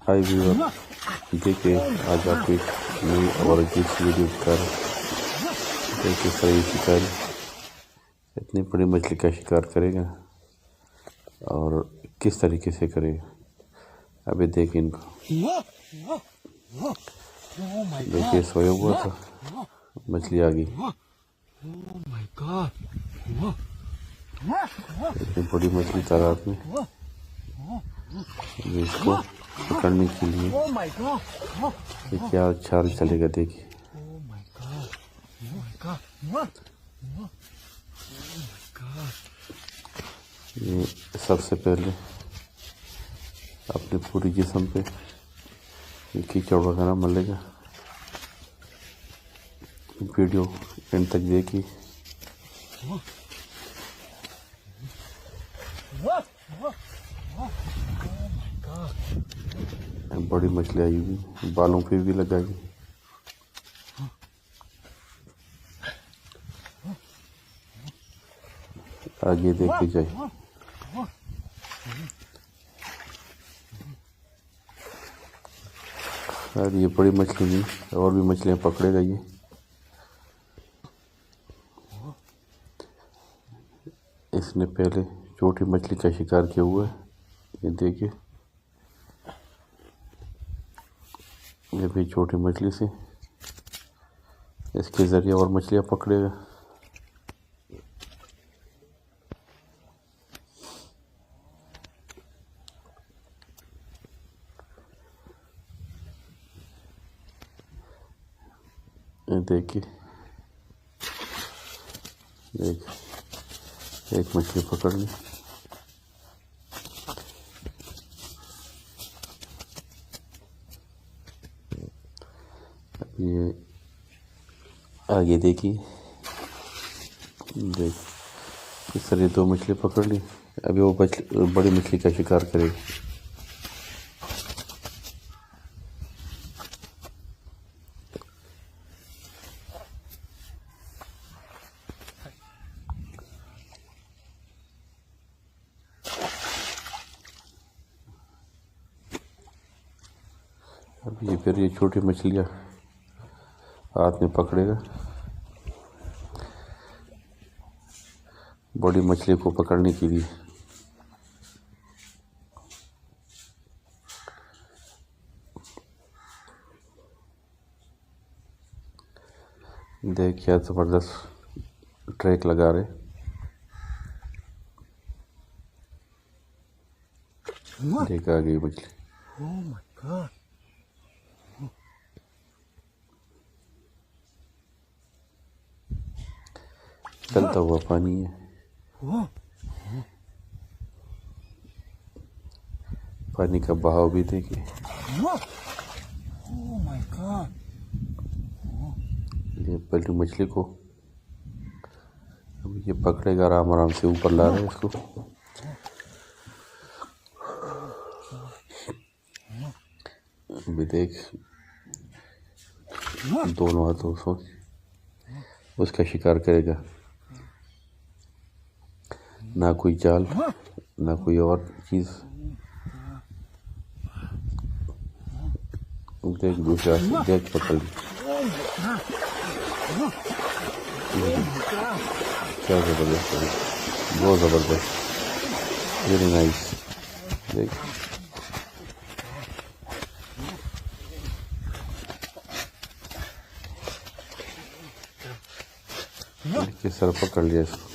हाय viewer, देखिए आज आपको एक नई और अजीब सी वीडियो दिखा रहा हूँ। देखिए सही शिकारी इतनी बड़ी मछली का शिकार करेगा और किस तरीके से करेगा। अभी देखिए इनको, देखिए सोया हुआ था, मछली आ गई। इतनी बड़ी मछली तालाब में, इसको पकड़ने के लिए ये क्या चाल चलेगा। देखिए ये सबसे पहले अपने पूरी जिस्म पे ये कीचड़ वगैरह मलेगा। वीडियो एंड तक देखिए। बड़ी मछली आई हुई, बालों पे भी लगाई। आगे देखते जाए। यार ये बड़ी मछली नहीं, और भी मछलियां पकड़ेगा ये। इसने पहले छोटी मछली का शिकार किया हुआ है। ये देखिए, ये भी छोटी मछली से इसके जरिए और मछलियां पकड़ेगा। ये देखिए, देख एक मछली पकड़ ली। ये आगे देखिए, देख इस तरह दो मछली पकड़ ली। अभी वो बड़ी मछली का शिकार करेगी। अब ये फिर ये छोटी मछलियाँ हाथ में पकड़ेगा। बड़ी मछली को पकड़ने के लिए देख क्या जबरदस्त ट्रैक लगा रहे। देख आ गई मछली। चलता हुआ पानी है। पानी का बहाव भी देखिए। ये पहली मछली को अब ये पकड़ेगा, आराम आराम से ऊपर ला रहे हैं इसको। अभी देख दोनों हाथों से उसका शिकार करेगा। ना कोई जाल, ना कोई और चीज। देख दूसरा देख पकड़ ली। क्या जबरदस्त है, बहुत जबरदस्त, वेरी नाइस। देख सर पकड़ लिया इसको।